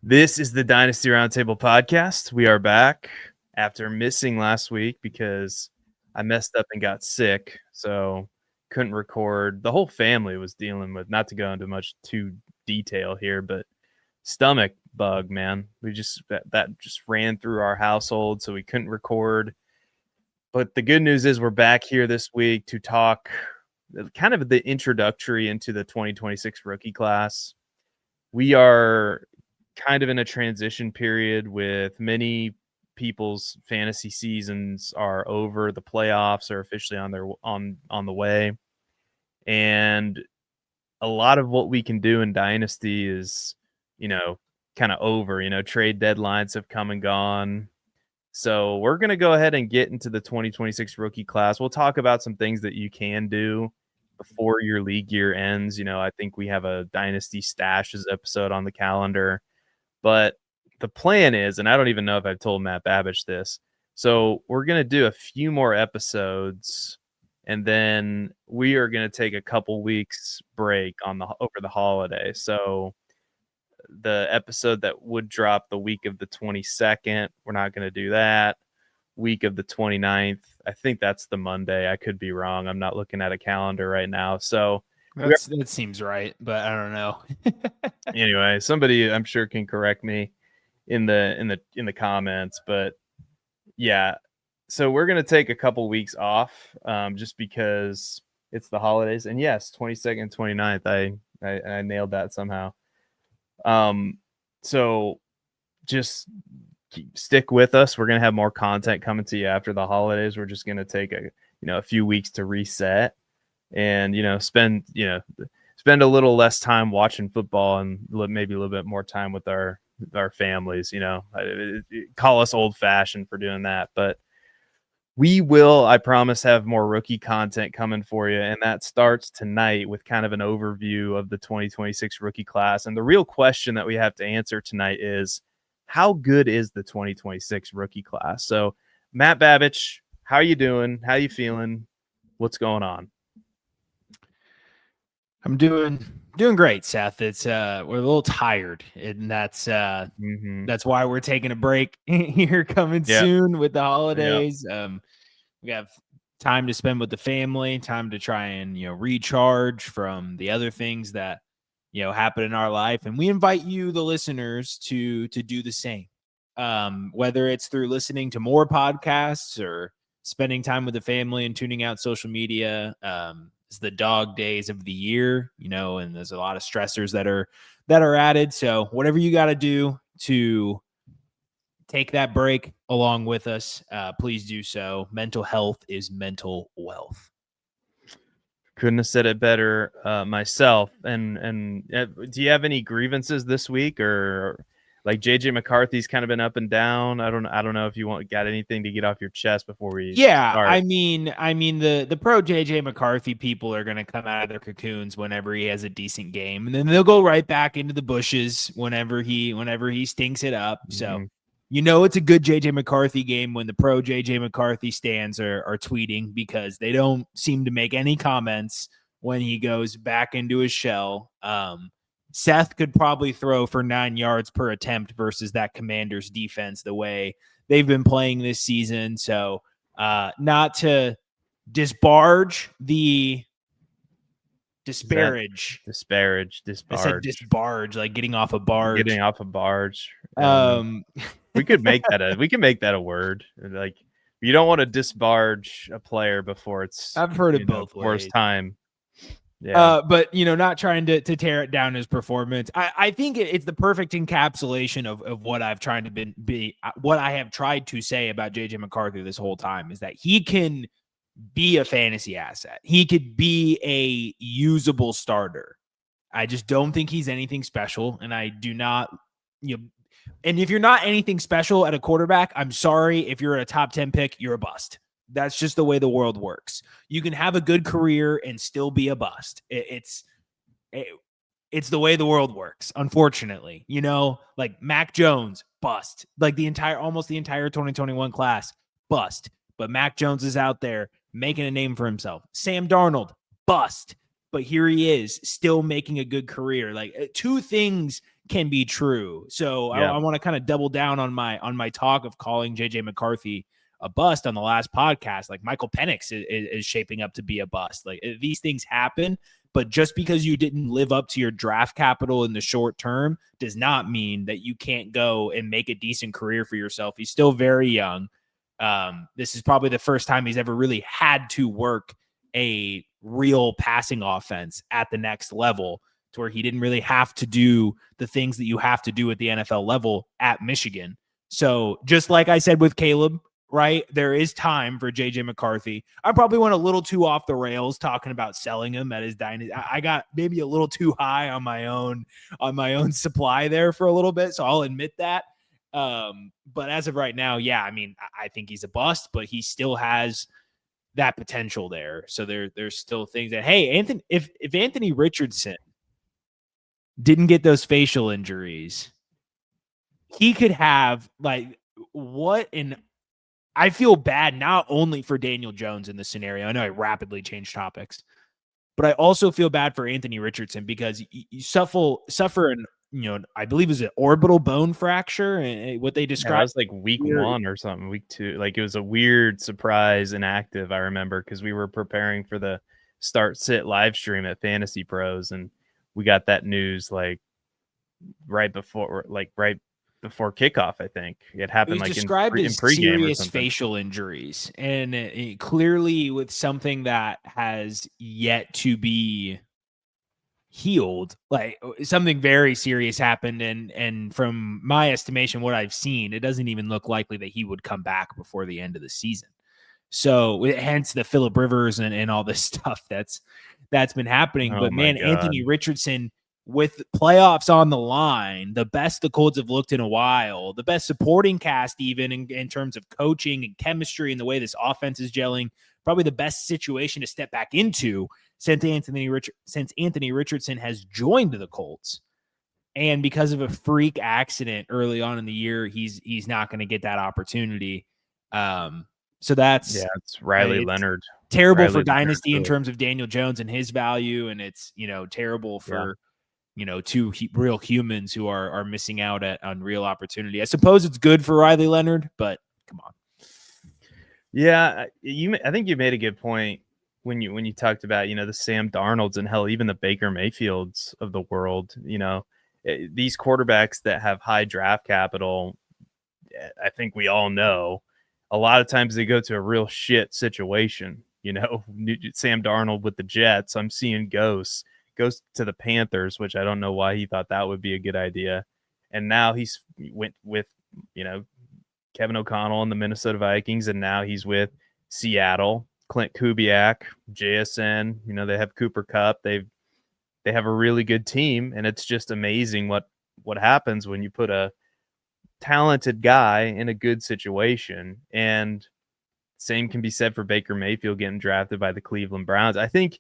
This is the Dynasty Roundtable podcast. We are back after missing last week because I messed up and got sick, so couldn't record. The whole family was dealing with, not to go into much too detail here, but stomach bug, man. We just that just ran through our household, so we couldn't record. But the good news is we're back here this week to talk kind of the introductory into the 2026 rookie class. We are kind of in a transition period with many people's fantasy seasons are over. The playoffs are officially on the way. And a lot of what we can do in Dynasty is, kind of over. Trade deadlines have come and gone. So we're going to go ahead and get into the 2026 rookie class. We'll talk about some things that you can do before your league year ends. I think we have a Dynasty Stashes episode on the calendar. But the plan is, and I don't even know if I've told Matt Babbage this, so we're going to do a few more episodes, and then we are going to take a couple weeks break over the holiday. So the episode that would drop the week of the 22nd, we're not going to do that. Week of the 29th, I think that's the Monday. I could be wrong. I'm not looking at a calendar right now. So that seems right, but I don't know. Anyway, somebody I'm sure can correct me in the comments, but yeah. So we're gonna take a couple weeks off, just because it's the holidays. And yes, 22nd, 29th, I nailed that somehow. So just stick with us. We're gonna have more content coming to you after the holidays. We're just gonna take a few weeks to reset and spend a little less time watching football and maybe a little bit more time with our families. Call us old fashioned for doing that, but we will, I promise, have more rookie content coming for you. And that starts tonight with kind of an overview of the 2026 rookie class. And the real question that we have to answer tonight is, how good is the 2026 rookie class? So Matt Babbage, how are you doing? How are you feeling? What's going on? I'm doing great, Seth. It's we're a little tired, and that's why we're taking a break here coming soon with the holidays. We have time to spend with the family, time to try and recharge from the other things that happen in our life, and we invite you, the listeners, to do the same. Whether it's through listening to more podcasts or spending time with the family and tuning out social media. It's the dog days of the year, and there's a lot of stressors that are added. So whatever you got to do to take that break along with us, please do so. Mental health is mental wealth. Couldn't have said it better myself. And do you have any grievances this week, or like JJ McCarthy's kind of been up and down? I don't know if you got anything to get off your chest before we start. I mean the pro JJ McCarthy people are going to come out of their cocoons whenever he has a decent game, and then they'll go right back into the bushes whenever he stinks it up. So it's a good JJ McCarthy game when the pro JJ McCarthy stands are tweeting, because they don't seem to make any comments when he goes back into his shell. Seth could probably throw for 9 yards per attempt versus that Commanders defense the way they've been playing this season. So not to disparage. I said disbarge, like getting off a barge. Getting off a barge. We could make that a word. Like, you don't want to disbarge a player before it's. I've heard it both ways. Worst time. Yeah. But not trying to tear it down his performance. I think it's the perfect encapsulation of what I've tried to be what I have tried to say about JJ McCarthy this whole time, is that he can be a fantasy asset. He could be a usable starter. I just don't think he's anything special, and I do not, and if you're not anything special at a quarterback, I'm sorry, if you're a top 10 pick, you're a bust. That's just the way the world works. You can have a good career and still be a bust. It's the way the world works, unfortunately. Like Mac Jones, bust. Like almost the entire 2021 class, bust. But Mac Jones is out there making a name for himself. Sam Darnold, bust. But here he is, still making a good career. Like, two things can be true. So I want to kind of double down on my talk of calling JJ McCarthy a bust on the last podcast. Like Michael Penix is shaping up to be a bust. Like these things happen, but just because you didn't live up to your draft capital in the short term does not mean that you can't go and make a decent career for yourself. He's still very young. This is probably the first time he's ever really had to work a real passing offense at the next level, to where he didn't really have to do the things that you have to do at the NFL level at Michigan. So just like I said with Caleb, right, there is time for JJ McCarthy. I probably went a little too off the rails talking about selling him at his Dynasty. I got maybe a little too high on my own supply there for a little bit. So I'll admit that. But as of right now, yeah, I mean, I think he's a bust, but he still has that potential there. So there's still things that, hey, Anthony, if Anthony Richardson didn't get those facial injuries, he could have like what in. I feel bad not only for Daniel Jones in this scenario. I know I rapidly changed topics, but I also feel bad for Anthony Richardson because you suffer an, I believe it was an orbital bone fracture, and what they described. That was like week 1 or something, week 2. Like it was a weird surprise inactive. I remember because we were preparing for the start sit live stream at Fantasy Pros, and we got that news like right before kickoff. I think it happened. It was like described in as pregame serious or something. Facial injuries, and it clearly with something that has yet to be healed. Like something very serious happened, and from my estimation, what I've seen, it doesn't even look likely that he would come back before the end of the season. So hence the Phillip Rivers and all this stuff that's been happening. But man, Anthony Richardson, with playoffs on the line, the best the Colts have looked in a while, the best supporting cast even in terms of coaching and chemistry and the way this offense is gelling, probably the best situation to step back into since Anthony Richardson has joined the Colts. And because of a freak accident early on in the year, he's not going to get that opportunity. So that's it's Riley Leonard. Terrible for Dynasty in terms of Daniel Jones and his value, and it's terrible for two real humans who are missing out on real opportunity. I suppose it's good for Riley Leonard, but come on. Yeah, I think you made a good point when you talked about the Sam Darnolds and hell, even the Baker Mayfields of the world. These quarterbacks that have high draft capital, I think we all know, a lot of times they go to a real shit situation. Sam Darnold with the Jets, I'm seeing goes to the Panthers, which I don't know why he thought that would be a good idea. And now he's went with, Kevin O'Connell and the Minnesota Vikings, and now he's with Seattle, Clint Kubiak, JSN. They have Cooper Kupp. They have a really good team, and it's just amazing what happens when you put a talented guy in a good situation. And same can be said for Baker Mayfield getting drafted by the Cleveland Browns. I think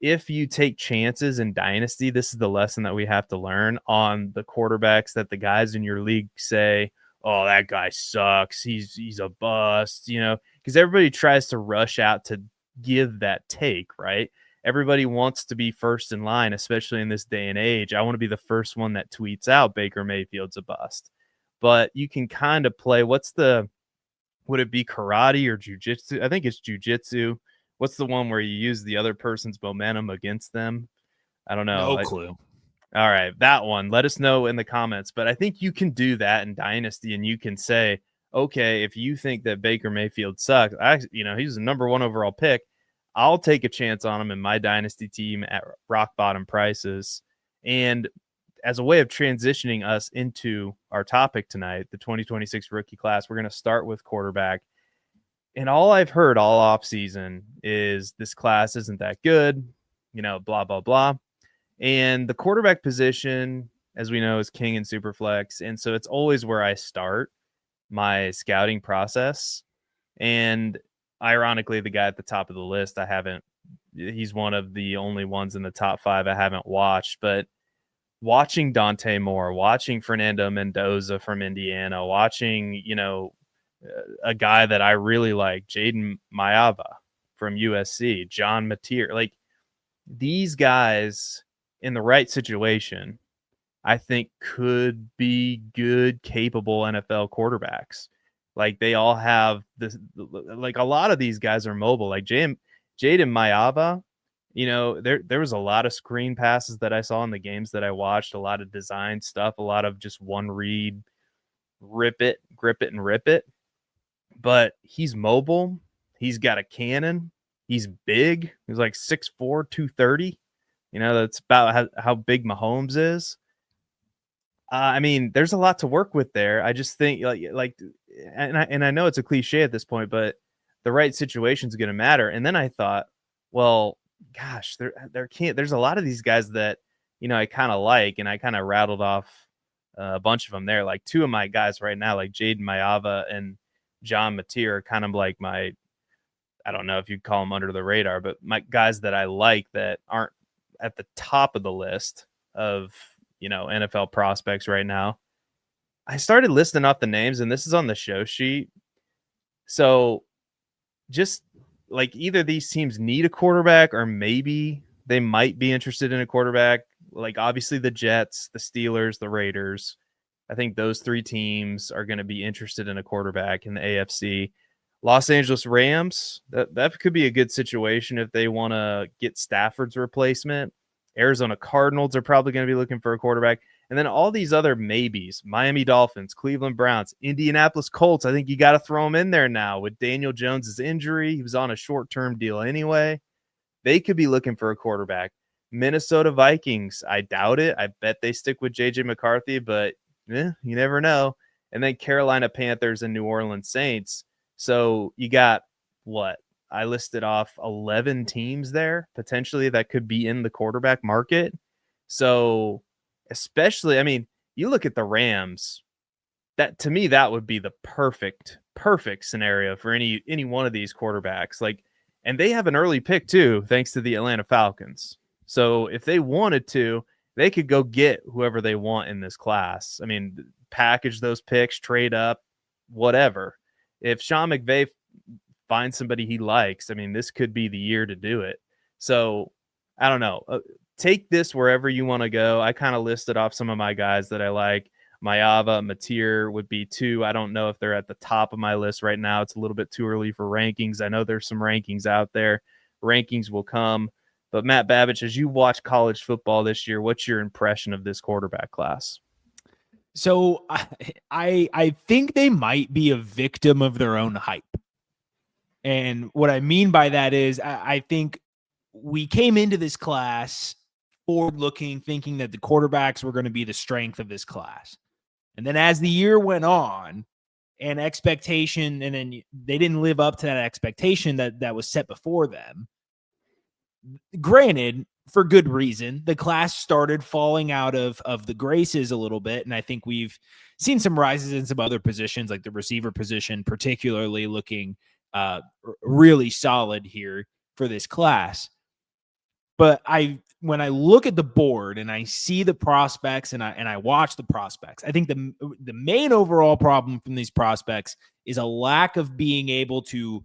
if you take chances in Dynasty, this is the lesson that we have to learn on the quarterbacks that the guys in your league say, oh, that guy sucks, he's a bust, because everybody tries to rush out to give that take, right? Everybody wants to be first in line, especially in this day and age. I want to be the first one that tweets out Baker Mayfield's a bust. But you can kind of play, would it be karate or jujitsu? I think it's jujitsu. What's the one where you use the other person's momentum against them? I don't know. No clue. All right, that one. Let us know in the comments. But I think you can do that in Dynasty, and you can say, okay, if you think that Baker Mayfield sucks, he's the number 1 overall pick, I'll take a chance on him in my Dynasty team at rock bottom prices. And as a way of transitioning us into our topic tonight, the 2026 rookie class, we're going to start with quarterback. And all I've heard all offseason is this class isn't that good, blah, blah, blah. And the quarterback position, as we know, is king in Superflex. And so it's always where I start my scouting process. And ironically, the guy at the top of the list, he's one of the only ones in the top 5 I haven't watched. But watching Dante Moore, watching Fernando Mendoza from Indiana, watching, a guy that I really like, Jaden Mayava from USC, John Mateer, like these guys in the right situation I think could be good, capable NFL quarterbacks. Like they all have this, like a lot of these guys are mobile. Like Jaden Mayava, there was a lot of screen passes that I saw in the games that I watched, a lot of design stuff, a lot of just one read, rip it, grip it, and rip it. But he's mobile. He's got a cannon. He's big. He's like 6'4", 230. That's about how big Mahomes is. I mean, there's a lot to work with there. I just think and I know it's a cliche at this point, but the right situation is going to matter. And then I thought, well, gosh, there's a lot of these guys that, I kind of like, and I kind of rattled off a bunch of them there. Like two of my guys right now, like Jaden Mayava and John Mateer are kind of like I don't know if you'd call them under the radar, but my guys that I like that aren't at the top of the list of, NFL prospects right now. I started listing off the names, and this is on the show sheet. So just like either these teams need a quarterback or maybe they might be interested in a quarterback. Like obviously the Jets, the Steelers, the Raiders. I think those three teams are going to be interested in a quarterback in the AFC. Los Angeles Rams, that could be a good situation if they want to get Stafford's replacement. Arizona Cardinals are probably going to be looking for a quarterback. And then all these other maybes, Miami Dolphins, Cleveland Browns, Indianapolis Colts. I think you got to throw them in there now with Daniel Jones's injury. He was on a short-term deal anyway. They could be looking for a quarterback. Minnesota Vikings, I doubt it. I bet they stick with J.J. McCarthy, but you never know. And then Carolina Panthers and New Orleans Saints. So you got what? I listed off 11 teams there potentially that could be in the quarterback market. So especially, I mean, you look at the Rams, that to me, that would be the perfect scenario for any one of these quarterbacks. Like, and they have an early pick too, thanks to the Atlanta Falcons. So if they wanted to, they could go get whoever they want in this class. I mean, package those picks, trade up, whatever. If Sean McVay finds somebody he likes, I mean, this could be the year to do it. So I don't know. Take this wherever you want to go. I kind of listed off some of my guys that I like. Mayava, Mateer would be two. I don't know if they're at the top of my list right now. It's a little bit too early for rankings. I know there's some rankings out there. Rankings will come. But Matt Babich, as you watch college football this year, what's your impression of this quarterback class? So I think they might be a victim of their own hype. And what I mean by that is I think we came into this class forward looking, thinking that the quarterbacks were going to be the strength of this class. And then as the year went on and expectation, and then they didn't live up to that expectation that was set before them. Granted, for good reason, the class started falling out of the graces a little bit. And I think we've seen some rises in some other positions, like the receiver position, particularly looking really solid here for this class. But when I look at the board and I see the prospects and I watch the prospects, I think the main overall problem from these prospects is a lack of being able to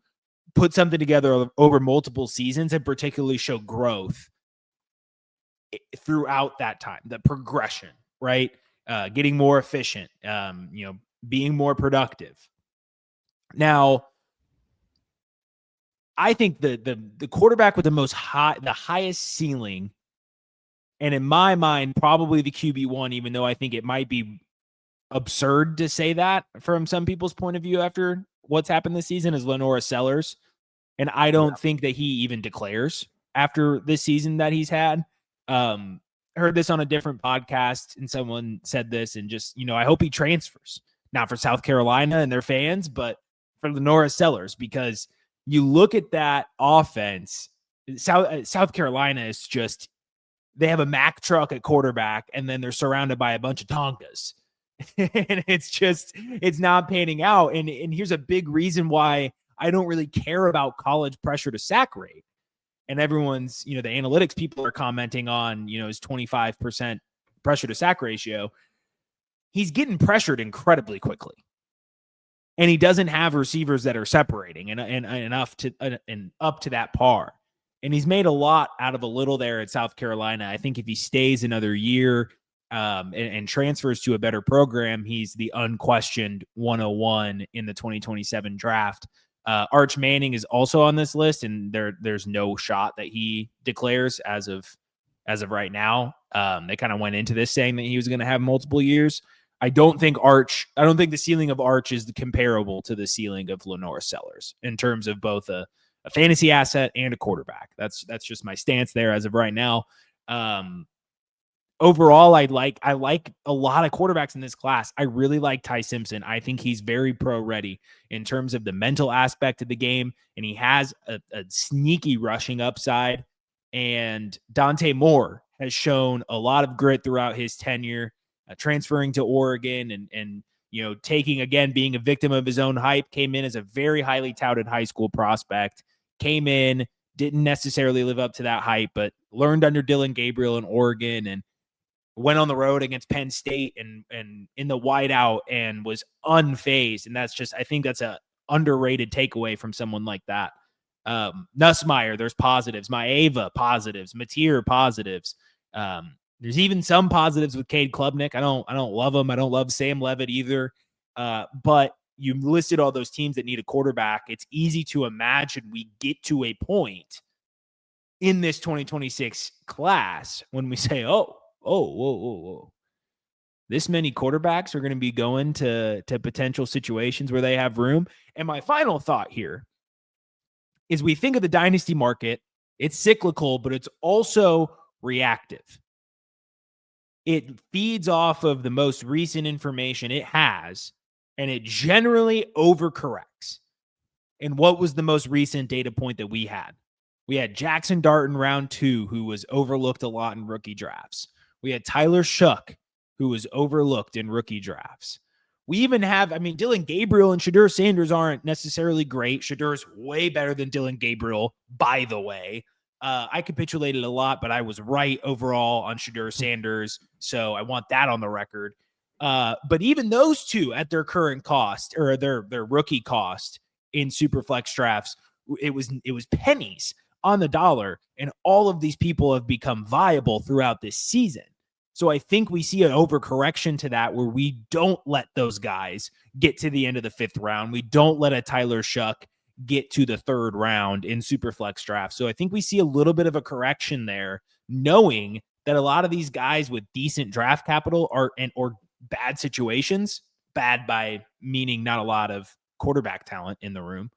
put something together over multiple seasons and particularly show growth throughout that time, the progression, right? Getting more efficient, being more productive. Now, I think the quarterback with the highest ceiling, and in my mind, probably the QB1, even though I think it might be absurd to say that from some people's point of view after what's happened this season, is Lenora Sellers. And I don't think that he even declares after this season that he's had. Heard this on a different podcast, and someone said this, and just, I hope he transfers, not for South Carolina and their fans, but for Lenora Sellers, because you look at that offense, South Carolina is just, they have a Mack truck at quarterback, and then they're surrounded by a bunch of Tonkas. And it's not panning out. And here's a big reason why I don't really care about college pressure to sack rate. And everyone's, the analytics people are commenting on, his 25% pressure to sack ratio. He's getting pressured incredibly quickly. And he doesn't have receivers that are separating and enough to and up to that par. And he's made a lot out of a little there at South Carolina. I think if he stays another year, and transfers to a better program, he's the unquestioned 101 in the 2027 draft. Arch Manning is also on this list, and there's no shot that he declares as of right now. They kind of went into this saying that he was going to have multiple years. I don't think the ceiling of Arch is comparable to the ceiling of Lenore Sellers in terms of both a fantasy asset and a quarterback. That's just my stance there as of right now. Overall, I like a lot of quarterbacks in this class. I really like Ty Simpson. I think he's very pro ready in terms of the mental aspect of the game, and he has a sneaky rushing upside. And Dante Moore has shown a lot of grit throughout his tenure, transferring to Oregon and taking, again, being a victim of his own hype, came in as a very highly touted high school prospect, came in, didn't necessarily live up to that hype, but learned under Dylan Gabriel in Oregon and went on the road against Penn State and in the whiteout and was unfazed. And I think that's a underrated takeaway from someone like that. Nussmeier, there's positives. Maeva, positives. Mateer, positives. There's even some positives with Cade Klubnik. I don't love him. I don't love Sam Levitt either. But you listed all those teams that need a quarterback. It's easy to imagine we get to a point in this 2026 class when we say, whoa. This many quarterbacks are going to be going to potential situations where they have room. And my final thought here is we think of the dynasty market, it's cyclical, but it's also reactive. It feeds off of the most recent information it has, and it generally overcorrects. And what was the most recent data point that we had? We had Jackson Dart in round 2, who was overlooked a lot in rookie drafts. We had Tyler Shuck, who was overlooked in rookie drafts. We even have, Dylan Gabriel and Shadur Sanders aren't necessarily great. Shadur's way better than Dylan Gabriel, by the way. I capitulated a lot, but I was right overall on Shadur Sanders, so I want that on the record. But even those two at their current cost, or their rookie cost in Superflex drafts, it was pennies on the dollar, and all of these people have become viable throughout this season. So I think we see an overcorrection to that where we don't let those guys get to the end of the 5th round. We don't let a Tyler Shuck get to the 3rd round in Superflex draft. So I think we see a little bit of a correction there, knowing that a lot of these guys with decent draft capital or bad situations, bad by meaning not a lot of quarterback talent in the room,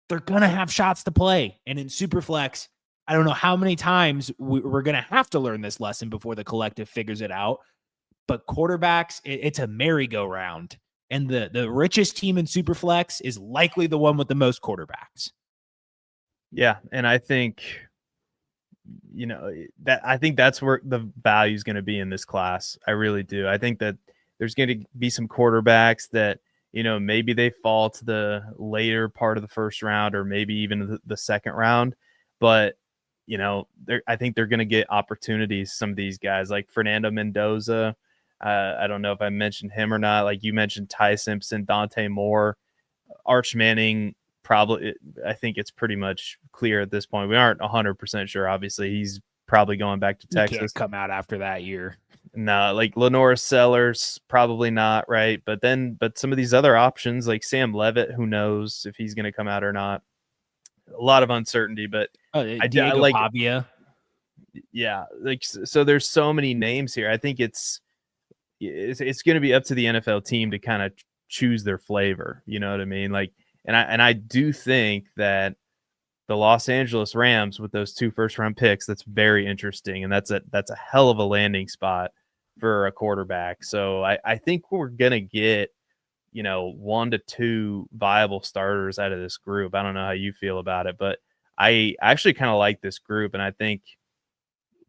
they're going to have shots to play. And in Superflex, I don't know how many times we're going to have to learn this lesson before the collective figures it out. But quarterbacks, it's a merry-go-round. And the richest team in Superflex is likely the one with the most quarterbacks. Yeah, and I think, that's where the value is going to be in this class. I really do. I think that there's going to be some quarterbacks that, maybe they fall to the later part of the 1st round or maybe even the 2nd round. But I think they're going to get opportunities. Some of these guys like Fernando Mendoza. I don't know if I mentioned him or not. Like you mentioned Ty Simpson, Dante Moore, Arch Manning. Probably, I think it's pretty much clear at this point. We aren't 100% sure. Obviously, he's probably going back to Texas. He can't come out after that year. No, like Lenore Sellers, probably not, right? But some of these other options, like Sam Levitt, who knows if he's going to come out or not. A lot of uncertainty, but Diego Pavia. Yeah, so there's so many names here. I think it's going to be up to the NFL team to kind of choose their flavor. You know what I mean? Like, and I do think that the Los Angeles Rams with those 2 first-round picks, that's very interesting, and that's a hell of a landing spot for a quarterback. So I think we're gonna get 1 to 2 viable starters out of this group. I don't know how you feel about it, but I actually kind of like this group, and I think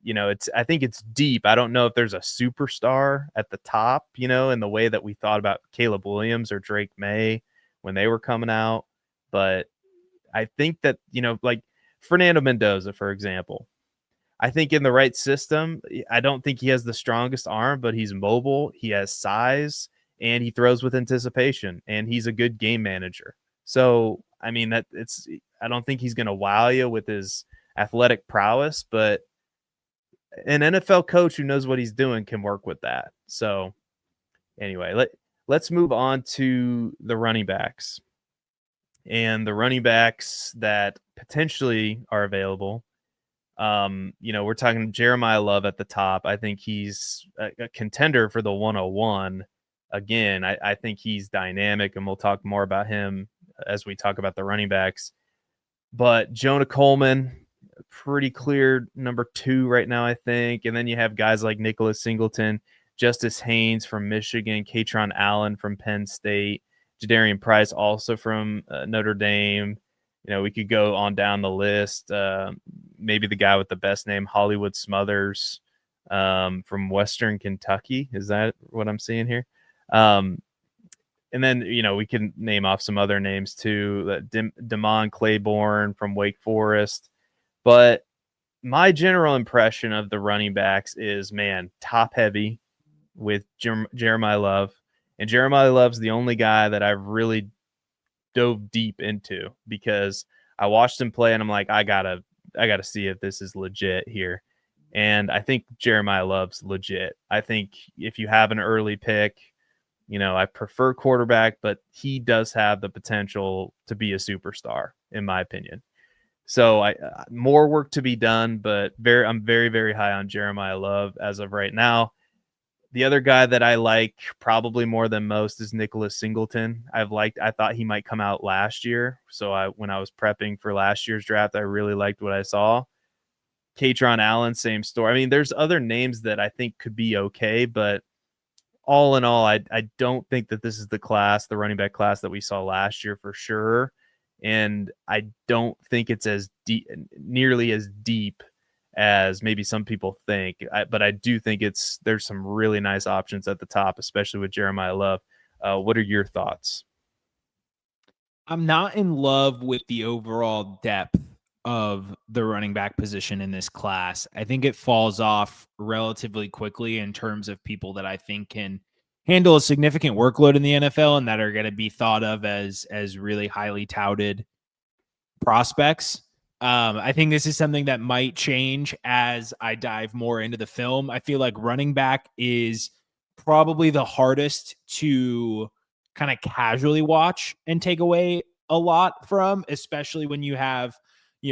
it's deep. I don't know if there's a superstar at the top, in the way that we thought about Caleb Williams or Drake May when they were coming out. But I think that, like Fernando Mendoza, for example, I think in the right system, I don't think he has the strongest arm, but he's mobile. He has size and he throws with anticipation and he's a good game manager. So, I don't think he's going to wow you with his athletic prowess, but an NFL coach who knows what he's doing can work with that. So anyway, let's move on to the running backs. And the running backs that potentially are available. We're talking Jeremiah Love at the top. I think he's a contender for the 101. Again, I think he's dynamic, and we'll talk more about him as we talk about the running backs. But Jonah Coleman, pretty clear number 2 right now, I think. And then you have guys like Nicholas Singleton, Justice Haynes from Michigan, Katron Allen from Penn State, Jadarian Price also from Notre Dame. We could go on down the list. Maybe the guy with the best name, Hollywood Smothers, from Western Kentucky. Is that what I'm seeing here? And then, we can name off some other names too. Damon Claiborne from Wake Forest. But my general impression of the running backs is, man, top heavy with Jeremiah Love. And Jeremiah Love's the only guy that I've really dove deep into, because I watched him play and I'm like, I gotta see if this is legit here. And I think Jeremiah Love's legit. I think if you have an early pick, I prefer quarterback, but he does have the potential to be a superstar, in my opinion. So more work to be done, but I'm very, very high on Jeremiah Love as of right now. The other guy that I like probably more than most is Nicholas Singleton. I thought he might come out last year. So when I was prepping for last year's draft, I really liked what I saw. Katron Allen, same story. I mean, there's other names that I think could be okay, but all in all, I don't think that this is the running back class that we saw last year for sure. And I don't think it's nearly as deep as maybe some people think. But I do think there's some really nice options at the top, especially with Jeremiah Love. What are your thoughts? I'm not in love with the overall depth of the running back position in this class. I think it falls off relatively quickly in terms of people that I think can handle a significant workload in the NFL and that are going to be thought of as really highly touted prospects. I think this is something that might change as I dive more into the film. I feel like running back is probably the hardest to kind of casually watch and take away a lot from, especially when you have,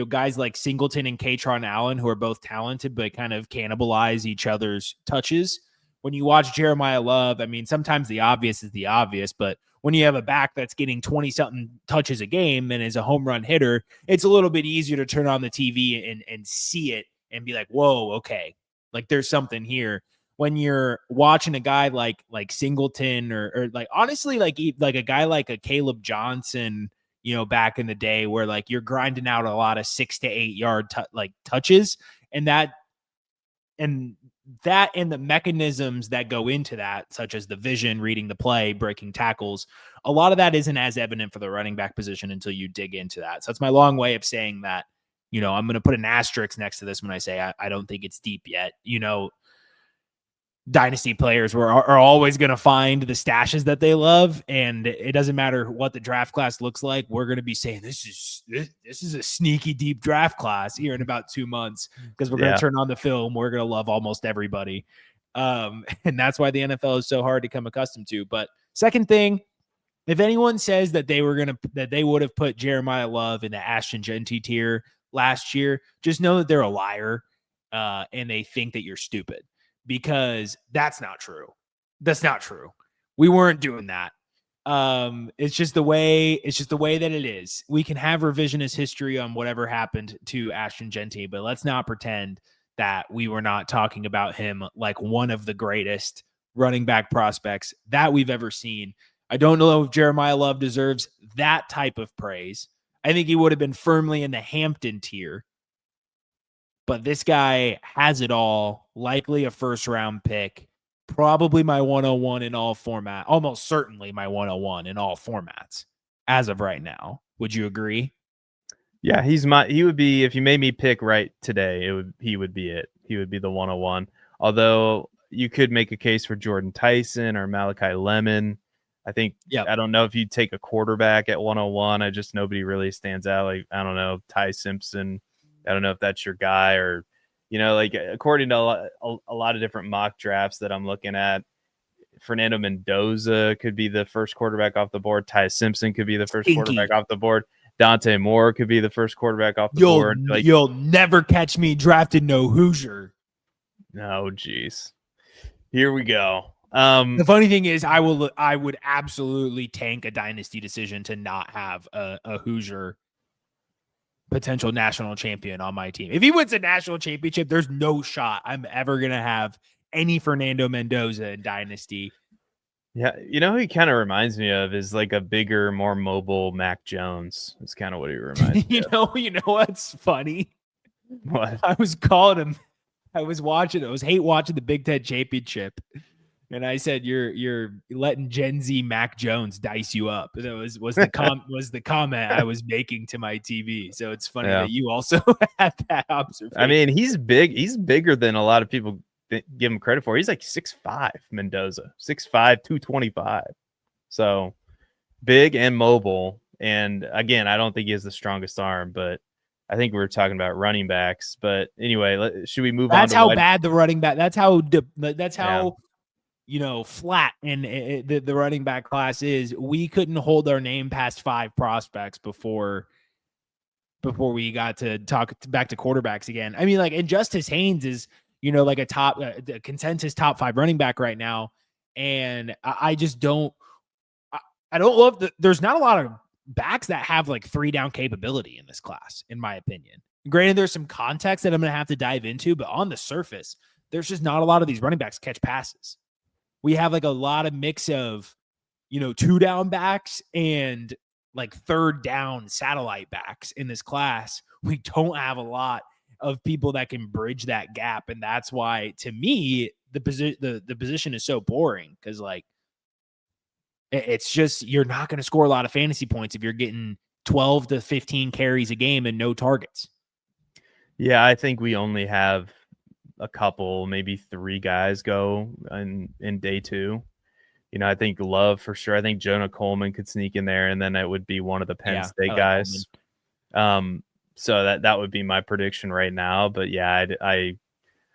guys like Singleton and Katron Allen, who are both talented, but kind of cannibalize each other's touches. When you watch Jeremiah Love, I mean, sometimes the obvious is the obvious, but when you have a back that's getting 20-something touches a game and is a home run hitter, it's a little bit easier to turn on the TV and see it and be like, whoa, okay, like there's something here. When you're watching a guy like Singleton or like, honestly, like a guy like a Caleb Johnson, back in the day, where like you're grinding out a lot of 6 to 8 yard touches, and the mechanisms that go into that, such as the vision, reading the play, breaking tackles, a lot of that isn't as evident for the running back position until you dig into that. So that's my long way of saying that, I'm going to put an asterisk next to this when I say I don't think it's deep yet. Dynasty players are always going to find the stashes that they love, and it doesn't matter what the draft class looks like. We're going to be saying this is a sneaky deep draft class here in about 2 months, because we're going to turn on the film. We're going to love almost everybody, and that's why the NFL is so hard to come accustomed to. But second thing, if anyone says that they would have put Jeremiah Love in the Ashton Genty tier last year, just know that they're a liar, and they think that you're stupid. Because that's not true. That's not true. We weren't doing that. It's just the way that it is. We can have revisionist history on whatever happened to Ashton Genty, but let's not pretend that we were not talking about him like one of the greatest running back prospects that we've ever seen. I don't know if Jeremiah Love deserves that type of praise. I think he would have been firmly in the Hampton tier. But this guy has it all, likely a first-round pick, probably my 101 in all formats, almost certainly my 101 in all formats as of right now. Would you agree? Yeah, he would be, if you made me pick right today, he would be it. He would be the 101. Although you could make a case for Jordan Tyson or Malachi Lemon. I think, I don't know if you'd take a quarterback at 101. Nobody really stands out. Like, I don't know, Ty Simpson. I don't know if that's your guy, or, like according to a lot of different mock drafts that I'm looking at, Fernando Mendoza could be the first quarterback off the board. Ty Simpson could be the first quarterback off the board. Dante Moore could be the first quarterback off the board. Like, you'll never catch me drafting no Hoosier. No, geez. Here we go. The funny thing is, I would absolutely tank a dynasty decision to not have a Hoosier potential national champion on my team. If he wins a national championship, there's no shot I'm ever gonna have any Fernando Mendoza in dynasty. Yeah, who he kind of reminds me of is like a bigger, more mobile Mac Jones. It's kind of what he reminds me of. You know what's funny? What? I was calling him. I was hate watching the Big Ten championship. And I said, you're letting Gen Z Mac Jones dice you up. That was the comment I was making to my TV. So it's funny that you also had that observation. I mean, he's big. He's bigger than a lot of people give him credit for. He's like 6'5", Mendoza, 6'5", 225. So big and mobile. And again, I don't think he has the strongest arm, but I think we were talking about running backs. But anyway, should we move on? That's how bad the running back. That's how flat and the running back class is. We couldn't hold our name past 5 prospects before we got to talk back to quarterbacks again. I mean, like, and Justice Haynes is, like a consensus top 5 running back right now. And I just don't love that. There's not a lot of backs that have like 3-down capability in this class, in my opinion. Granted, there's some context that I'm going to have to dive into, but on the surface, there's just not a lot of these running backs catch passes. We have like a lot of mix of, 2-down backs and like 3rd down satellite backs in this class. We don't have a lot of people that can bridge that gap. And that's why, to me, the position is so boring, because like, it's just, you're not going to score a lot of fantasy points if you're getting 12 to 15 carries a game and no targets. Yeah, I think we only have a couple, maybe 3 guys go in day 2. I think Love for sure. I think Jonah Coleman could sneak in there, and then it would be one of the Penn State guys. So that would be my prediction right now. But yeah, I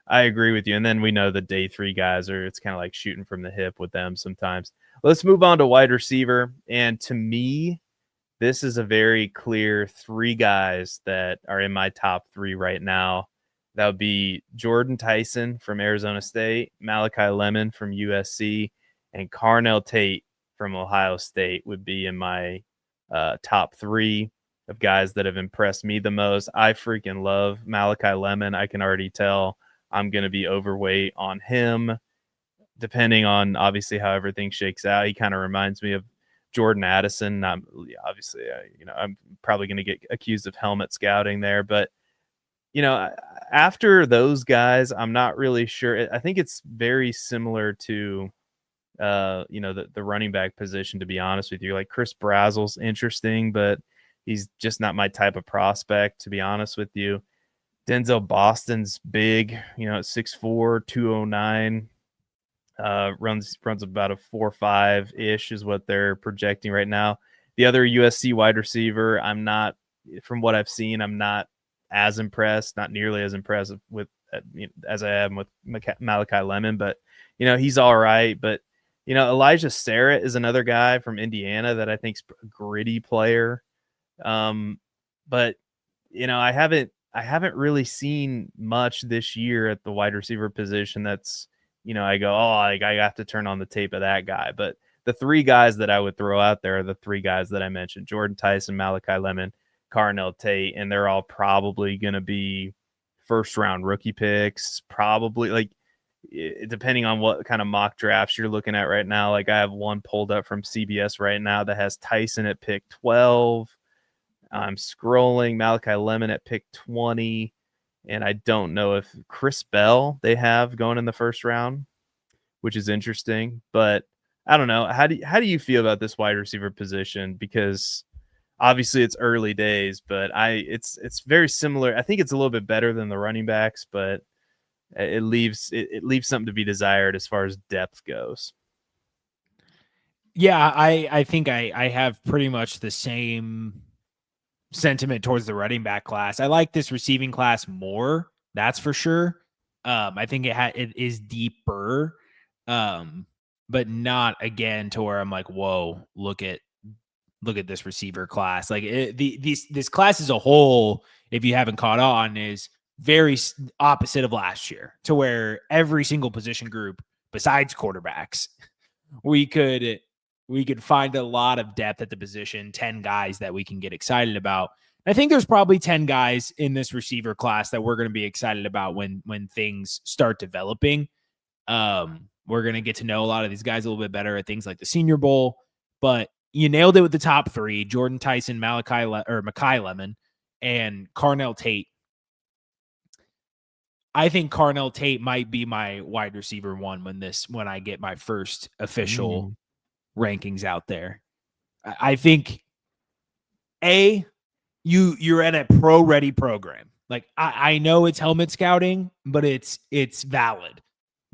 agree with you. And then we know the day 3 guys it's kind of like shooting from the hip with them sometimes. Let's move on to wide receiver. And to me, this is a very clear 3 guys that are in my top 3 right now. That would be Jordan Tyson from Arizona State, Malachi Lemon from USC, and Carnell Tate from Ohio State would be in my top 3 of guys that have impressed me the most. I freaking love Malachi Lemon. I can already tell I'm going to be overweight on him, depending on obviously how everything shakes out. He kind of reminds me of Jordan Addison. I'm probably going to get accused of helmet scouting there, but after those guys, I'm not really sure. I think it's very similar to the running back position, to be honest with you. Like, Chris Brazel's interesting, but he's just not my type of prospect, to be honest with you. Denzel Boston's big, at 6'4", 209. Runs about a 4.5 ish is what they're projecting right now. The other USC wide receiver, from what I've seen, I'm not as impressed, not nearly as impressive with as I am with Malachi Lemon, but he's all right. But Elijah Sarrett is another guy from Indiana that I think's a gritty player. But I haven't really seen much this year at the wide receiver position that's, I go, I have to turn on the tape of that guy. But the 3 guys that I would throw out there are the 3 guys that I mentioned: Jordan Tyson, Malachi Lemon, Carnell Tate, and they're all probably going to be 1st-round rookie picks, probably, like, depending on what kind of mock drafts you're looking at right now. Like, I have one pulled up from CBS right now that has Tyson at pick 12. I'm scrolling Malachi Lemon at pick 20. And I don't know if Chris Bell they have going in the 1st round, which is interesting. But I don't know. How do you feel about this wide receiver position? Because obviously it's early days, but it's very similar. I think it's a little bit better than the running backs, but it leaves something to be desired as far as depth goes. Yeah, I think I have pretty much the same sentiment towards the running back class. I like this receiving class more That's for sure. I think it is deeper, but not again to where I'm like, whoa, look at this receiver class. Like this class as a whole, if you haven't caught on, is very opposite of last year, to where every single position group besides quarterbacks, we could find a lot of depth at the position, 10 guys that we can get excited about. I think there's probably 10 guys in this receiver class that we're going to be excited about when things start developing. We're going to get to know a lot of these guys a little bit better at things like the Senior Bowl, but you nailed it with the top three: Jordan Tyson, Makai Lemon, and Carnell Tate. I think Carnell Tate might be my wide receiver one when I get my first official rankings out there. I think you're at a pro ready program. Like I know it's helmet scouting, but it's valid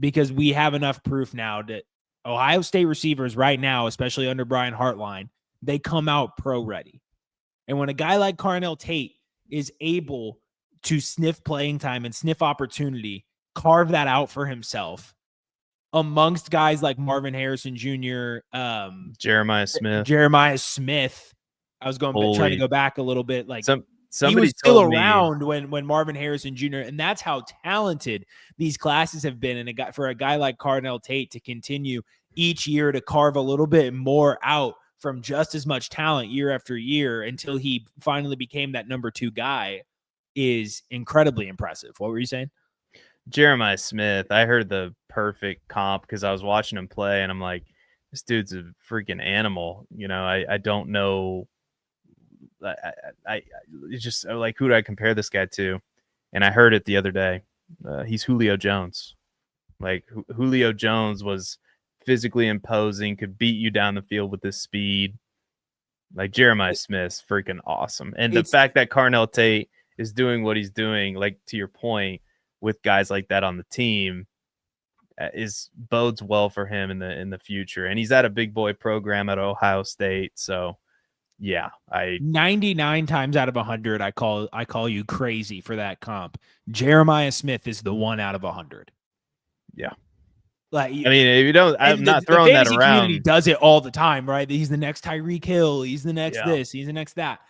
because we have enough proof now that Ohio State receivers right now, especially under Brian Hartline, they come out pro ready. And when a guy like Carnell Tate is able to sniff playing time and sniff opportunity, carve that out for himself amongst guys like Marvin Harrison Jr., Jeremiah Smith. I was trying to go back a little bit. Like somebody he was still around when Marvin Harrison Jr. And that's how talented these classes have been. And for a guy like Carnell Tate to continue each year to carve a little bit more out from just as much talent year after year until he finally became that number 2 guy is incredibly impressive. What were you saying? Jeremiah Smith. I heard the perfect comp because I was watching him play and I'm like, this dude's a freaking animal. You know, I don't know. I it's just like, who do I compare this guy to? And I heard it the other day. He's Julio Jones. Like Julio Jones was physically imposing, could beat you down the field with his speed. Like Jeremiah Smith's freaking awesome. And the fact that Carnell Tate is doing what he's doing, like to your point, with guys like that on the team, bodes well for him in the future. And he's at a big boy program at Ohio State, so yeah, 99 times out of 100, I call you crazy for that comp. Jeremiah Smith is the 1 out of 100. Yeah. Like, I mean, if you don't, I'm not throwing that around. Community does it all the time, right? He's the next Tyreek Hill. He's the next this. He's the next that.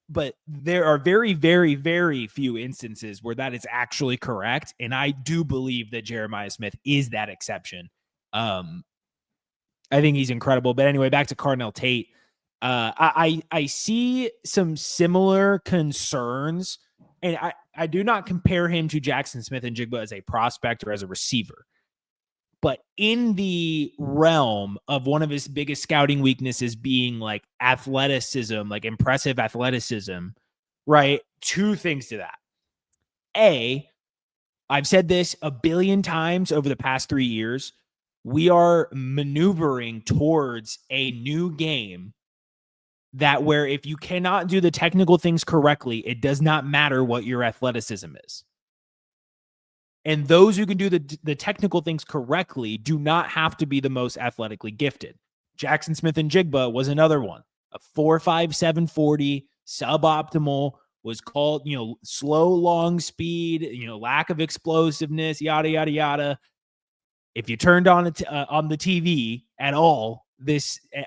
But there are very, very, very few instances where that is actually correct. And I do believe that Jeremiah Smith is that exception. I think he's incredible. But anyway, back to Carnell Tate. I see some similar concerns, and I do not compare him to Jackson Smith-Njigba as a prospect or as a receiver. But in the realm of one of his biggest scouting weaknesses being like athleticism, like impressive athleticism, right? 2 things to that. A, I've said this a billion times over the past 3 years. We are maneuvering towards a new game that where if you cannot do the technical things correctly, it does not matter what your athleticism is. And those who can do the technical things correctly do not have to be the most athletically gifted. Jackson Smith-Njigba was another one. A 4.57 40, suboptimal, was called, slow, long speed, lack of explosiveness, yada, yada, yada. If you turned on the TV at all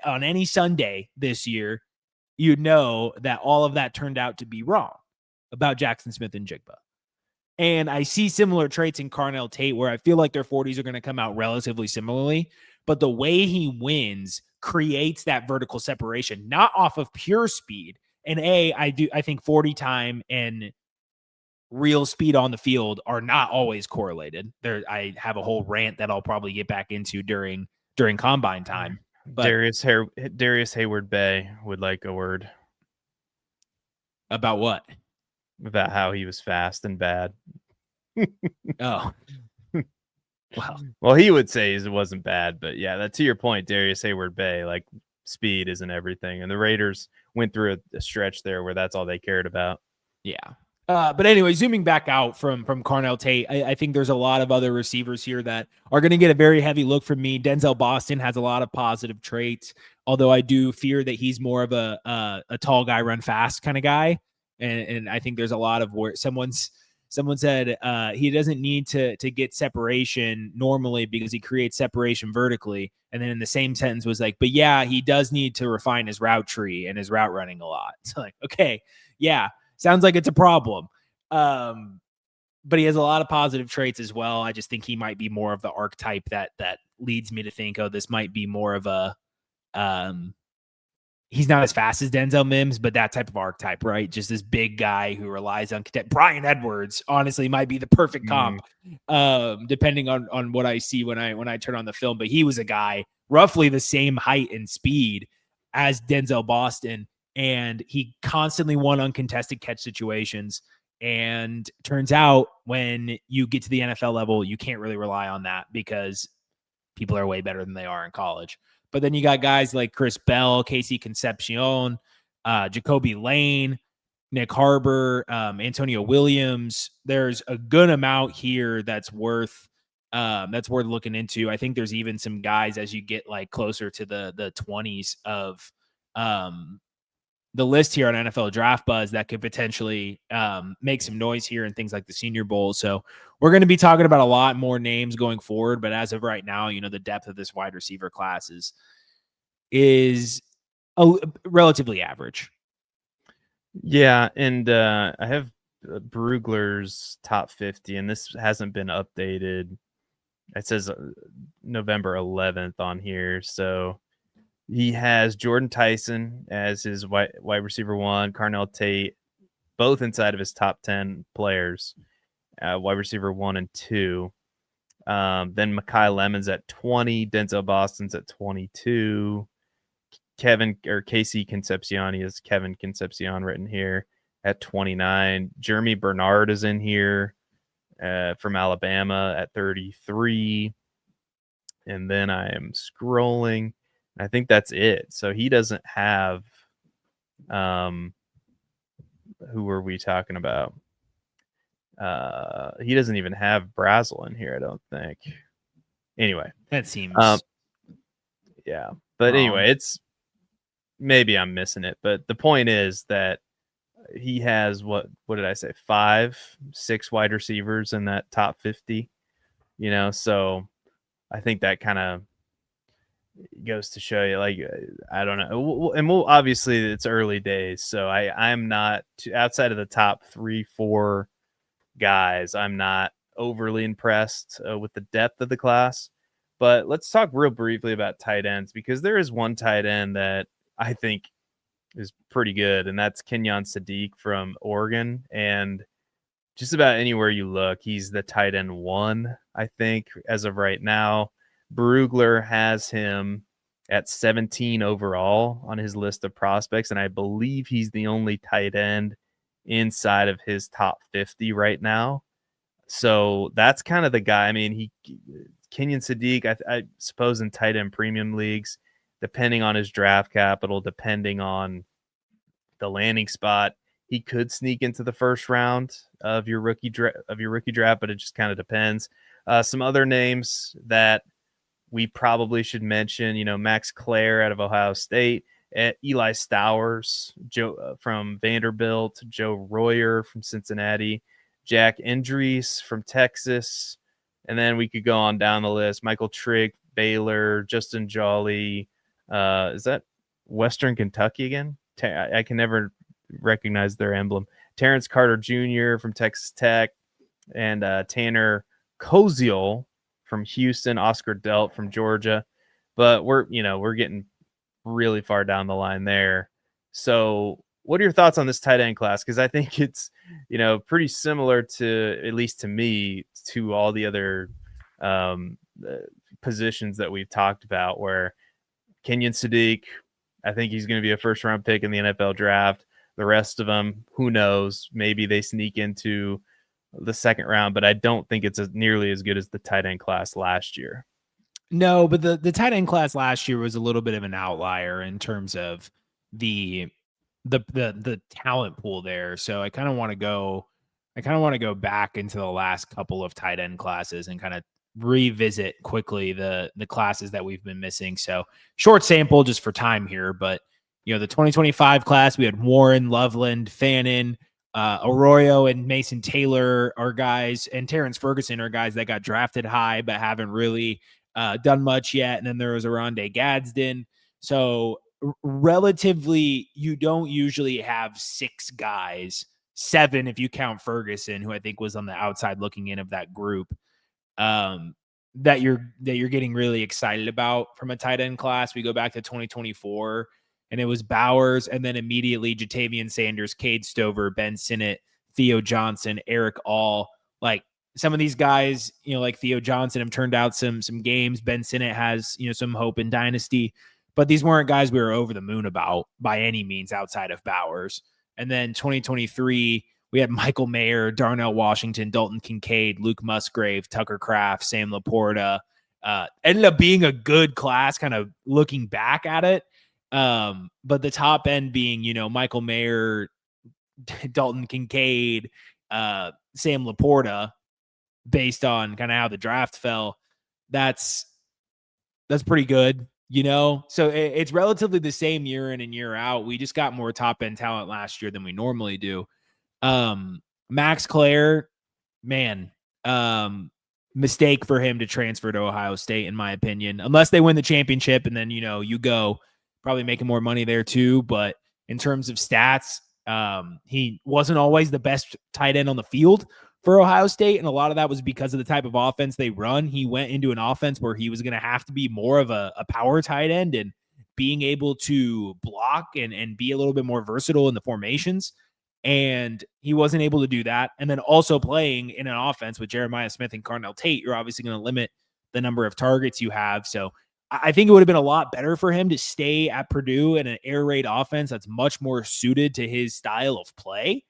on any Sunday this year, you know that all of that turned out to be wrong about Jackson Smith-Njigba. And I see similar traits in Carnell Tate where I feel like their 40s are going to come out relatively similarly, but the way he wins creates that vertical separation, not off of pure speed. And I think 40 time and real speed on the field are not always correlated. I have a whole rant that I'll probably get back into during combine time. But Darius Hayward Bay would like a word. About what? About how he was fast and bad. Oh. Well, he would say it wasn't bad, but yeah, to your point, Darius Hayward Bay, like speed isn't everything. And the Raiders went through a stretch there where that's all they cared about. Yeah. But anyway, zooming back out from Carnell Tate, I think there's a lot of other receivers here that are going to get a very heavy look from me. Denzel Boston has a lot of positive traits, although I do fear that he's more of a tall guy, run fast kind of guy. And I think there's a lot of where someone's Someone said he doesn't need to get separation normally because he creates separation vertically. And then in the same sentence was like, but yeah, he does need to refine his route tree and his route running a lot. It's like, okay, yeah, sounds like it's a problem. But he has a lot of positive traits as well. I just think he might be more of the archetype that leads me to think, oh, this might be more of a he's not as fast as Denzel Mims, but that type of archetype, right? Just this big guy who relies on Brian Edwards, honestly, might be the perfect comp, depending on what I see when I turn on the film. But he was a guy roughly the same height and speed as Denzel Boston, and he constantly won uncontested catch situations. And turns out when you get to the NFL level, you can't really rely on that because people are way better than they are in college. But then you got guys like Chris Bell, Casey Concepcion, Jacoby Lane, Nick Harbor, Antonio Williams. There's a good amount here that's worth looking into. I think there's even some guys as you get like closer to the 20s of the list here on NFL Draft Buzz that could potentially make some noise here and things like the Senior Bowl. So we're going to be talking about a lot more names going forward. But as of right now, the depth of this wide receiver class is relatively average. Yeah, and I have Brugler's top 50, and this hasn't been updated. It says November 11th on here, so he has Jordan Tyson as his wide receiver 1, Carnell Tate, both inside of his top 10 players, wide receiver 1 and 2. Then Makai Lemon's at 20, Denzel Boston's at 22, Casey Concepcion, he has Kevin Concepcion written here at 29. Jeremy Bernard is in here from Alabama at 33. And then I am scrolling. I think that's it. So he doesn't have who were we talking about? He doesn't even have Brazel in here, I don't think. Anyway. That seems yeah. But anyway, it's maybe I'm missing it. But the point is that he has what did I say? 5-6 wide receivers in that top 50. So I think that kind of goes to show you, like, I don't know. And we'll obviously it's early days. So I'm not outside of the top 3-4 guys. I'm not overly impressed with the depth of the class, but let's talk real briefly about tight ends, because there is one tight end that I think is pretty good, and that's Kenyon Sadiq from Oregon. And just about anywhere you look, he's the tight end 1, I think, as of right now. Brugler has him at 17 overall on his list of prospects, and I believe he's the only tight end inside of his top 50 right now. So that's kind of the guy. I mean, Kenyon Sadiq, I suppose in tight end premium leagues, depending on his draft capital, depending on the landing spot, he could sneak into the first round of your rookie draft, but it just kind of depends. Some other names that we probably should mention, Max Clare out of Ohio State, Eli Stowers, Joe from Vanderbilt, Joe Royer from Cincinnati, Jack Endries from Texas, and then we could go on down the list. Michael Trigg, Baylor, Justin Jolly. Is that Western Kentucky again? I can never recognize their emblem. Terrence Carter Jr. from Texas Tech, and Tanner Koziel from Houston, Oscar Delt from Georgia. But we're getting really far down the line there. So what are your thoughts on this tight end class? Because I think it's, pretty similar to, at least to me, to all the other positions that we've talked about, where Kenyon Sadiq, I think he's going to be a first round pick in the NFL draft. The rest of them, who knows? Maybe they sneak into the second round, but I don't think it's nearly as good as the tight end class last year. No, but the tight end class last year was a little bit of an outlier in terms of the talent pool there. So I kind of want to go back into the last couple of tight end classes and kind of revisit quickly the classes that we've been missing. So short sample just for time here, but the 2025 class, we had Warren, Loveland, Fannin, Arroyo and Mason Taylor are guys, and Terrence Ferguson are guys that got drafted high but haven't really done much yet. And then there was Aronde Gadsden. So relatively, you don't usually have 6 guys, 7 if you count Ferguson, who I think was on the outside looking in of that group, that you're getting really excited about from a tight end class. We go back to 2024. And it was Bowers, and then immediately Jatavian Sanders, Cade Stover, Ben Sinnott, Theo Johnson, Eric All. Like some of these guys, like Theo Johnson have turned out some games. Ben Sinnott has, some hope in Dynasty. But these weren't guys we were over the moon about by any means outside of Bowers. And then 2023, we had Michael Mayer, Darnell Washington, Dalton Kincaid, Luke Musgrave, Tucker Kraft, Sam Laporta. Ended up being a good class kind of looking back at it. But the top end being, Michael Mayer, Dalton Kincaid, Sam Laporta, based on kind of how the draft fell, that's pretty good, So it's relatively the same year in and year out. We just got more top end talent last year than we normally do. Max Clare, man, mistake for him to transfer to Ohio State, in my opinion, unless they win the championship and then, you go. Probably making more money there too. But in terms of stats, he wasn't always the best tight end on the field for Ohio State. And a lot of that was because of the type of offense they run. He went into an offense where he was going to have to be more of a power tight end and being able to block and be a little bit more versatile in the formations. And he wasn't able to do that. And then also playing in an offense with Jeremiah Smith and Carnell Tate, you're obviously going to limit the number of targets you have. So I think it would have been a lot better for him to stay at Purdue in an air raid offense that's much more suited to his style of play.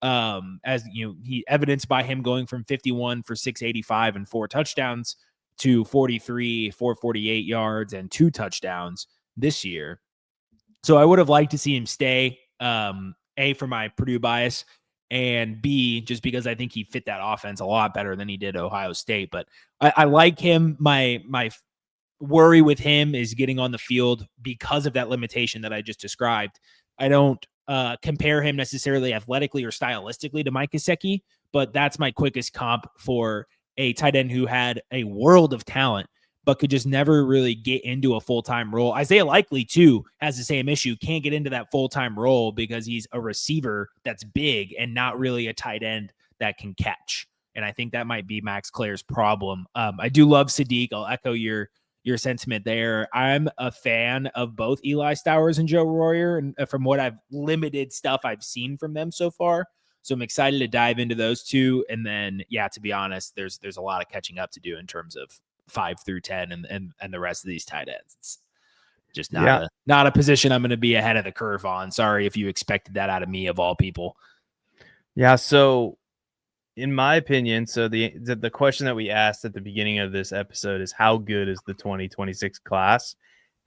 As he evidenced by him going from 51 for 685 and 4 touchdowns to 43, 448 yards and 2 touchdowns this year. So I would have liked to see him stay, A, for my Purdue bias, and B, just because I think he fit that offense a lot better than he did Ohio State. But I like him. My worry with him is getting on the field because of that limitation that I just described. I don't compare him necessarily athletically or stylistically to Mike Gesicki, but that's my quickest comp for a tight end who had a world of talent, but could just never really get into a full-time role. Isaiah Likely, too, has the same issue. Can't get into that full-time role because he's a receiver that's big and not really a tight end that can catch. And I think that might be Max Clare's problem. I do love Sadiq. I'll echo your sentiment there. I'm a fan of both Eli Stowers and Joe Royer, and from what limited stuff I've seen from them so far. So I'm excited to dive into those two. And then, yeah, to be honest, there's a lot of catching up to do in terms of 5 through 10 and the rest of these tight ends. It's just not a position I'm going to be ahead of the curve on. Sorry if you expected that out of me, of all people. Yeah. So in my opinion, so the question that we asked at the beginning of this episode is how good is the 2026 class?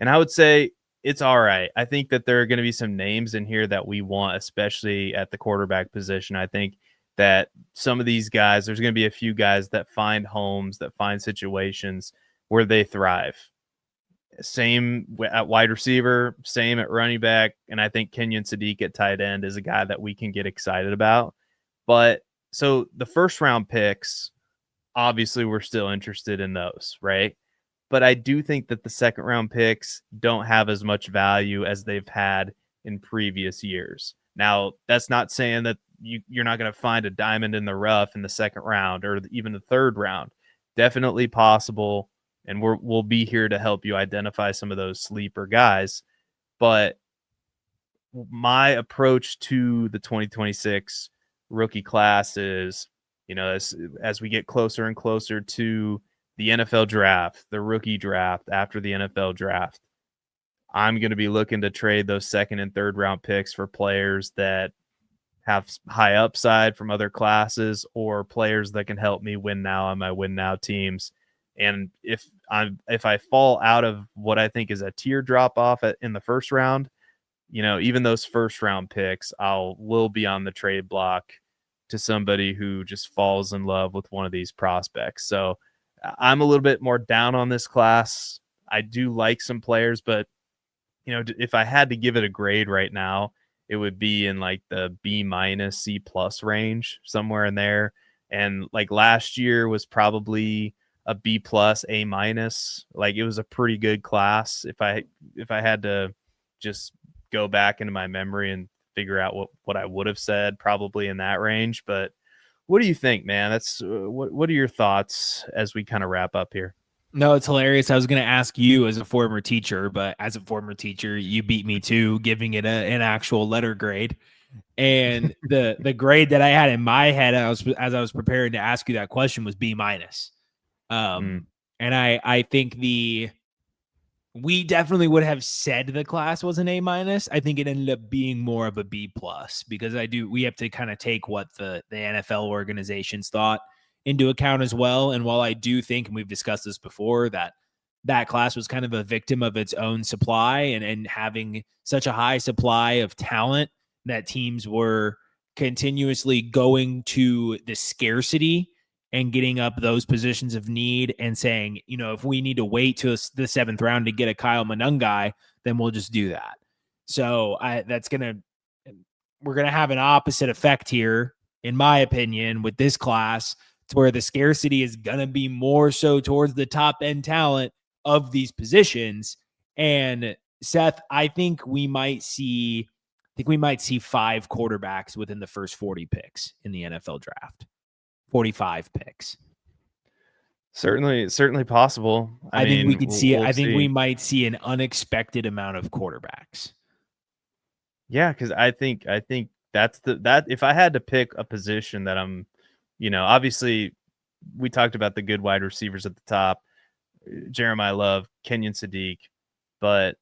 And I would say it's all right. I think that there are going to be some names in here that we want, especially at the quarterback position. I think that some of these guys, there's going to be a few guys that find homes, that find situations where they thrive. Same at wide receiver, same at running back. And I think Kenyon Sadiq at tight end is a guy that we can get excited about. But so the first round picks, obviously we're still interested in those, right? But I do think that the second round picks don't have as much value as they've had in previous years. Now, that's not saying that you're not going to find a diamond in the rough in the second round or even the third round. Definitely possible, and we'll be here to help you identify some of those sleeper guys. But my approach to the 2026 rookie class is, as we get closer and closer to the NFL draft, the rookie draft, after the NFL draft, I'm going to be looking to trade those second and third round picks for players that have high upside from other classes or players that can help me win now on my win now teams. And if I fall out of what I think is a tier drop off in the first round, even those first round picks, will be on the trade block to somebody who just falls in love with one of these prospects. So I'm a little bit more down on this class. I do like some players, but if I had to give it a grade right now, it would be in like the B minus C plus range, somewhere in there. And like last year was probably a B plus A minus. Like it was a pretty good class. If I had to just go back into my memory and figure out what I would have said, probably in that range. But what do you think, man? That's what are your thoughts as we kind of wrap up here? No, it's hilarious. I was going to ask you as a former teacher, but as a former teacher, you beat me too, giving it an actual letter grade. And the grade that I had in my head, as I was preparing to ask you that question, was B minus. And I think we definitely would have said the class was an A minus. I think it ended up being more of a B plus because we have to kind of take what the NFL organizations thought into account as well. And while I do think, and we've discussed this before, that class was kind of a victim of its own supply and having such a high supply of talent that teams were continuously going to the scarcity and getting up those positions of need and saying, if we need to wait to the 7th round to get a Kyle Monungai, then we'll just do that. So we're going to have an opposite effect here, in my opinion, with this class, to where the scarcity is going to be more so towards the top end talent of these positions. And Seth, I think we might see 5 quarterbacks within the first 40 picks in the NFL draft. 45 picks. Certainly possible. I think we could see it. We'll I think see. we might see an unexpected amount of quarterbacks. Yeah, because I think that's that if I had to pick a position that I'm, obviously we talked about the good wide receivers at the top, Jeremiah Love, Kenyon Sadiq, but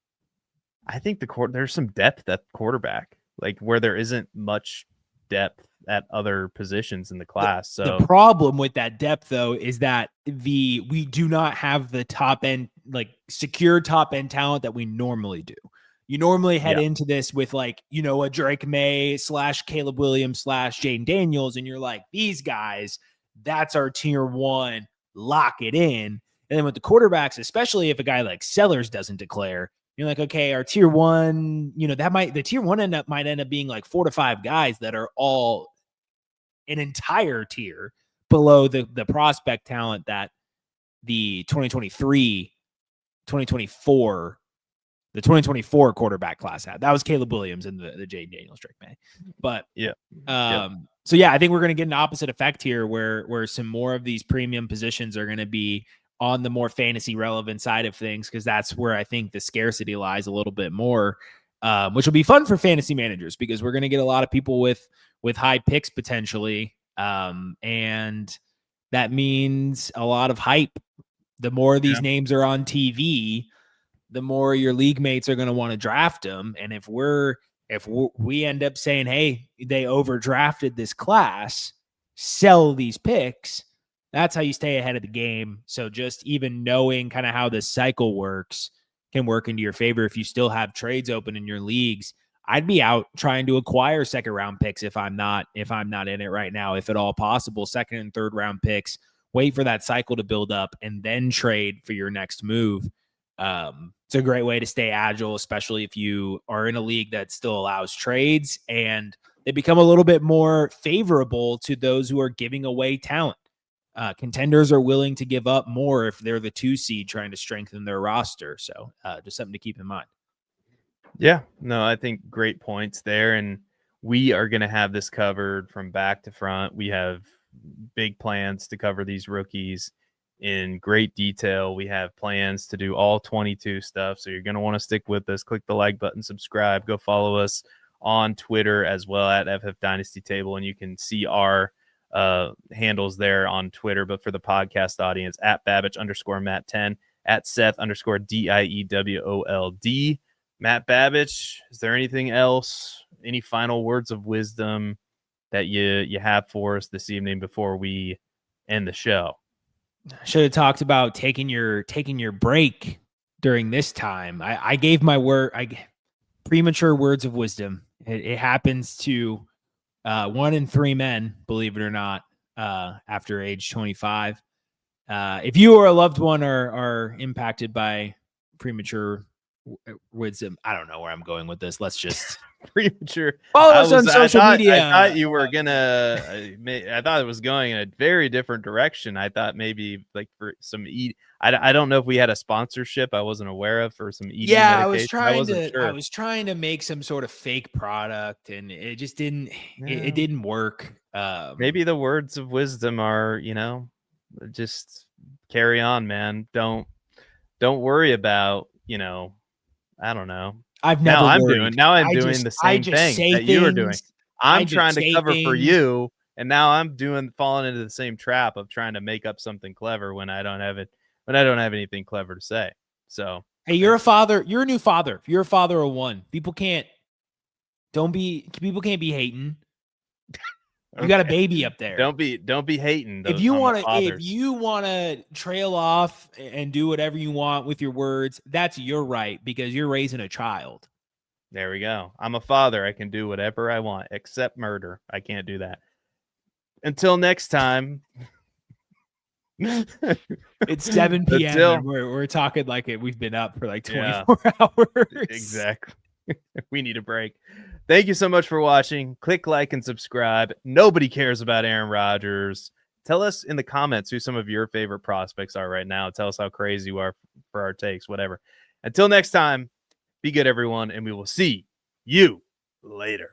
I think there's some depth at quarterback, like where there isn't much depth at other positions in the class. So the problem with that depth, though, is that we do not have the top end, like secure top end talent that we normally do. You normally head into this with a Drake May / Caleb Williams / Jaden Daniels, and you're like, these guys, that's our tier 1, lock it in. And then with the quarterbacks, especially if a guy like Sellers doesn't declare, you're like, okay, our tier 1, the tier 1 might end up being like 4 to 5 guys that are all an entire tier below the prospect talent that the 2024 quarterback class had. That was Caleb Williams and the Jaden Daniels, Drake May. But so yeah, I think we're going to get an opposite effect here where some more of these premium positions are going to be on the more fantasy relevant side of things, because that's where I think the scarcity lies a little bit more, which will be fun for fantasy managers because we're going to get a lot of people with high picks potentially. And that means a lot of hype. The more these names are on TV, the more your league mates are going to want to draft them. And if we end up saying, hey, they overdrafted this class, sell these picks, that's how you stay ahead of the game. So just even knowing kind of how this cycle works can work into your favor. If you still have trades open in your leagues, I'd be out trying to acquire 2nd round picks if I'm not in it right now, if at all possible. 2nd and 3rd round picks, wait for that cycle to build up and then trade for your next move. It's a great way to stay agile, especially if you are in a league that still allows trades and they become a little bit more favorable to those who are giving away talent. Contenders are willing to give up more if they're the 2 seed trying to strengthen their roster. So just something to keep in mind. Yeah, no, I think great points there. And we are going to have this covered from back to front. We have big plans to cover these rookies in great detail. We have plans to do all 22 stuff. So you're going to want to stick with us. Click the like button, subscribe, go follow us on Twitter as well at FF Dynasty Table. And you can see our handles there on Twitter. But for the podcast audience, at Babbage_Matt10, at Seth_DIEWOLD. Matt Babbage, is there anything else? Any final words of wisdom that you have for us this evening before we end the show? I should have talked about taking your break during this time. I gave my word. Premature words of wisdom. It happens to 1 in 3 men, believe it or not, after age 25. If you or a loved one are impacted by premature wisdom. I don't know where I'm going with this. Let's just premature. follow us on social media. I thought you were gonna. I thought it was going in a very different direction. I thought maybe like for some eat. I don't know if we had a sponsorship I wasn't aware of for some eating. Yeah, medication. I was trying to make some sort of fake product, and it just didn't. It didn't work. Maybe the words of wisdom are, just carry on, man. Don't worry about, I don't know. I've never. I'm doing the same thing that you were doing. I'm trying to cover for you, and now I'm falling into the same trap of trying to make up something clever when I don't have it. When I don't have anything clever to say. So hey, you're a father. You're a new father. You're a father of one. People can't be hating. You got a baby up there. Don't be hating. If you want to trail off and do whatever you want with your words, that's your right, because you're raising a child. There we go. I'm a father. I can do whatever I want except murder. I can't do that. Until next time. It's 7 p.m. We're talking like we've been up for like 24 hours. Exactly. We need a break. Thank you so much for watching. Click like and subscribe. Nobody cares about Aaron Rodgers. Tell us in the comments who some of your favorite prospects are right now. Tell us how crazy you are for our takes, whatever. Until next time, be good, everyone, and we will see you later.